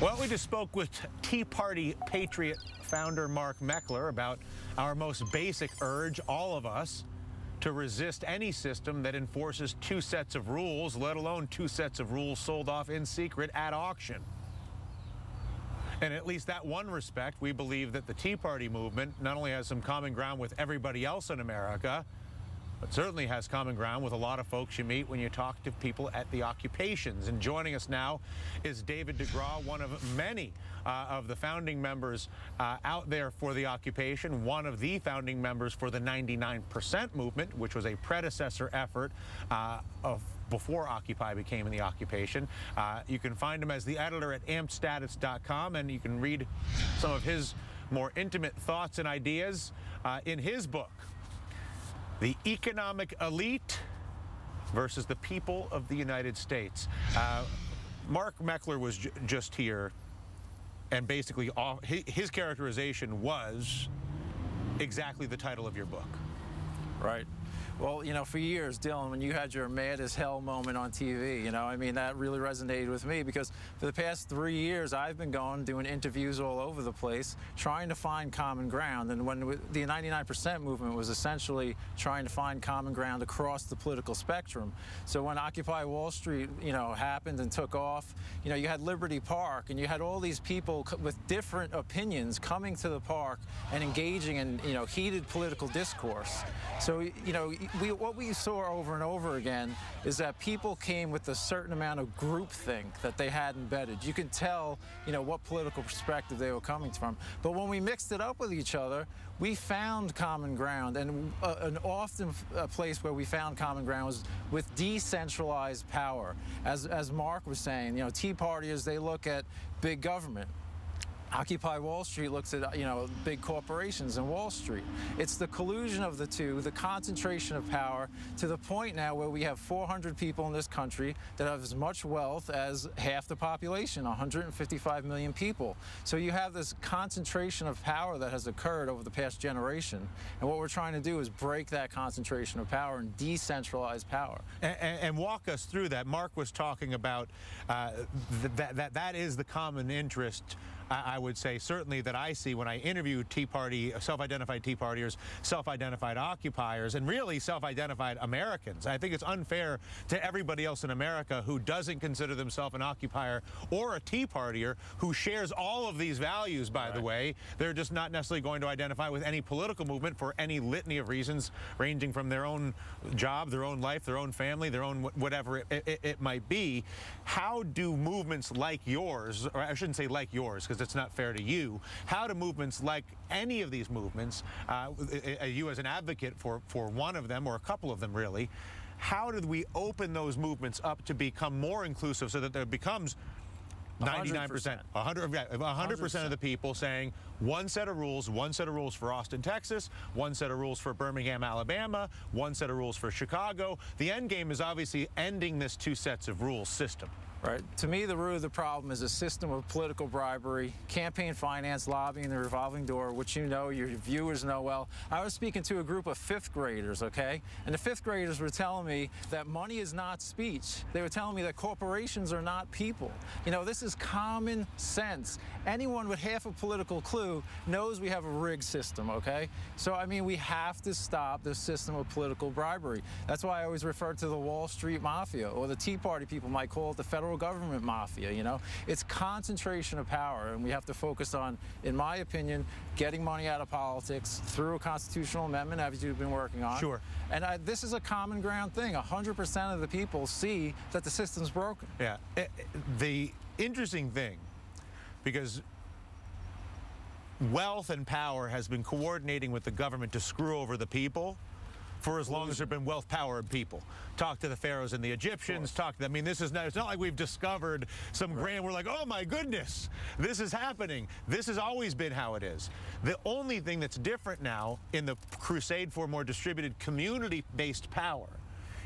Well, we just spoke with Tea Party Patriot founder Mark Meckler about our most basic urge, all of us, to resist any system that enforces two sets of rules, let alone two sets of rules sold off in secret at auction. And at least that one respect, we believe that the Tea Party movement not only has some common ground with everybody else in America, but certainly has common ground with a lot of folks you meet when you talk to people at the occupations. And joining us now is David Degraw, one of many of the founding members out there for the occupation, one of the founding members for the 99% movement, which was a predecessor effort of before Occupy became in the occupation. You can find him as the editor at ampedstatus.com, and you can read some of his more intimate thoughts and ideas in his book, The Economic Elite versus the People of the United States. Mark Meckler was just here, and basically his characterization was exactly the title of your book. Right. Well, you know, for years, Dylan, when you had your mad as hell moment on TV, you know, I mean, that really resonated with me because for the past 3 years, I've been doing interviews all over the place, trying to find common ground. And when the 99% movement was essentially trying to find common ground across the political spectrum. So when Occupy Wall Street, you know, happened and took off, you know, you had Liberty Park and you had all these people with different opinions coming to the park and engaging in, you know, heated political discourse. So, you know, what we saw over and over again is that people came with a certain amount of groupthink that they had embedded. You could tell, you know, what political perspective they were coming from. But when we mixed it up with each other, we found common ground. And an often place where we found common ground was with decentralized power. As Mark was saying, you know, Tea Partiers, they look at big government. Occupy Wall Street looks at, you know, big corporations and Wall Street. It's the collusion of the two, the concentration of power, to the point now where we have 400 people in this country that have as much wealth as half the population, 155 million people. So you have this concentration of power that has occurred over the past generation. And what we're trying to do is break that concentration of power and decentralize power. And walk us through that. Mark was talking about that is the common interest, I would say, certainly that I see when I interview Tea Party, self-identified Tea Partiers, self-identified occupiers, and really self-identified Americans. I think it's unfair to everybody else in America who doesn't consider themselves an occupier or a Tea Partier, who shares all of these values, by the way. They're just not necessarily going to identify with any political movement for any litany of reasons, ranging from their own job, their own life, their own family, their own whatever it might be. How do movements like yours, or I shouldn't say like yours, because it's not fair to you, how do movements like any of these movements, you as an advocate for one of them or a couple of them really, how did we open those movements up to become more inclusive so that there becomes 99%, 100% of the people saying one set of rules for Austin, Texas, one set of rules for Birmingham, Alabama, one set of rules for Chicago. The end game is obviously ending this two sets of rules system. Right. To me, the root of the problem is a system of political bribery, campaign finance, lobbying, the revolving door, which you know, your viewers know well. I was speaking to a group of fifth graders, okay? And the fifth graders were telling me that money is not speech. They were telling me that corporations are not people. You know, this is common sense. Anyone with half a political clue knows we have a rigged system, okay? So, I mean, we have to stop this system of political bribery. That's why I always refer to the Wall Street Mafia, or the Tea Party people might call it the federal government mafia. You know, it's concentration of power, and we have to focus on, in my opinion, getting money out of politics through a constitutional amendment, as you've been working on. Sure. And this is a common ground thing. 100% of the people see that the system's broken. Yeah. The interesting thing, because wealth and power has been coordinating with the government to screw over the people for as long as there have been wealth, power, and people. Talk to the pharaohs and the Egyptians, talk to them. I mean, this is not, it's not like we've discovered some grand, we're like, oh my goodness, this is happening. This has always been how it is. The only thing that's different now in the crusade for more distributed community-based power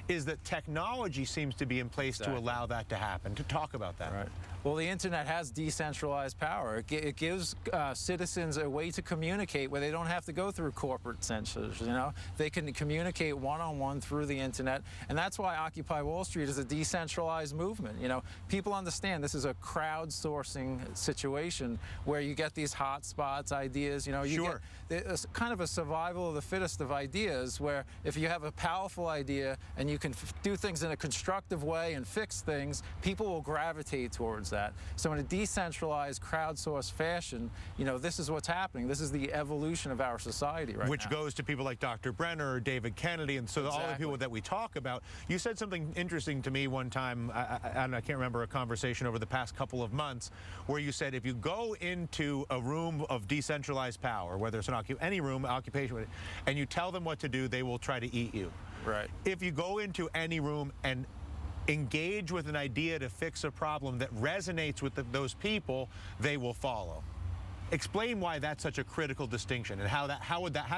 is that technology seems to be in place to allow that to happen. To talk about that. Right. Well, the internet has decentralized power. It gives citizens a way to communicate where they don't have to go through corporate censors, you know? They can communicate one-on-one through the internet, and that's why Occupy Wall Street is a decentralized movement. You know, people understand this is a crowdsourcing situation where you get these hot spots, ideas, you know, you get kind of a survival of the fittest of ideas, where if you have a powerful idea and you can do things in a constructive way and fix things, people will gravitate towards that. So in a decentralized, crowdsourced fashion, you know, this is what's happening. This is the evolution of our society right now. Which goes to people like Dr. Brenner or David Kennedy, and so all the people that we talk about. You said something interesting to me one time, and I can't remember, a conversation over the past couple of months, where you said if you go into a room of decentralized power, whether it's any room, occupation, and you tell them what to do, they will try to eat you. Right. If you go into any room and engage with an idea to fix a problem that resonates with those people, they will follow. Explain why that's such a critical distinction, and how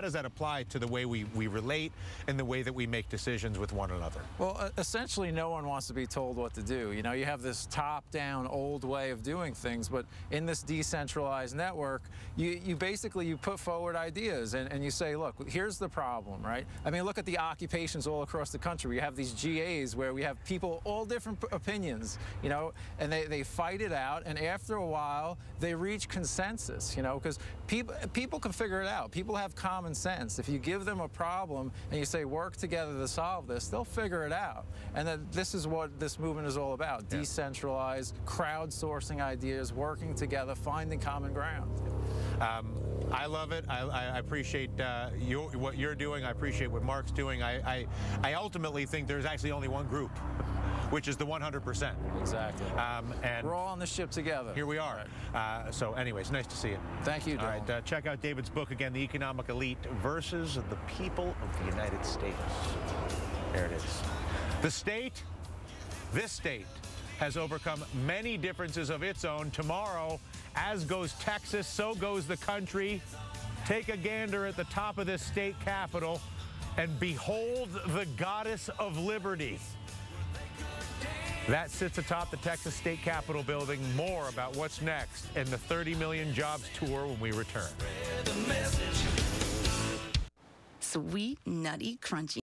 does that apply to the way we relate and the way that we make decisions with one another? Well, essentially, no one wants to be told what to do. You know, you have this top-down, old way of doing things, but in this decentralized network, you basically put forward ideas and you say, look, here's the problem, right? I mean, look at the occupations all across the country. We have these GAs where we have people, all different opinions, you know, and they fight it out, and after a while, they reach consensus. You know, because people can figure it out. People have common sense. If you give them a problem and you say, work together to solve this, they'll figure it out. And then this is what this movement is all about. Yeah. Decentralized, crowdsourcing ideas, working together, finding common ground. I love it. I appreciate what you're doing. I appreciate what Mark's doing. I ultimately think there's actually only one group, which is the 100%. Exactly. And we're all on this ship together. Here we are. Right. So anyways, nice to see you. Thank you, Dylan. All right, check out David's book again, The Economic Elite versus the People of the United States. There it is. The state, this state, has overcome many differences of its own. Tomorrow, as goes Texas, so goes the country. Take a gander at the top of this state capitol and behold the goddess of liberty. That sits atop the Texas State Capitol building. More about what's next in the 30 Million Jobs Tour when we return. Sweet, nutty, crunchy.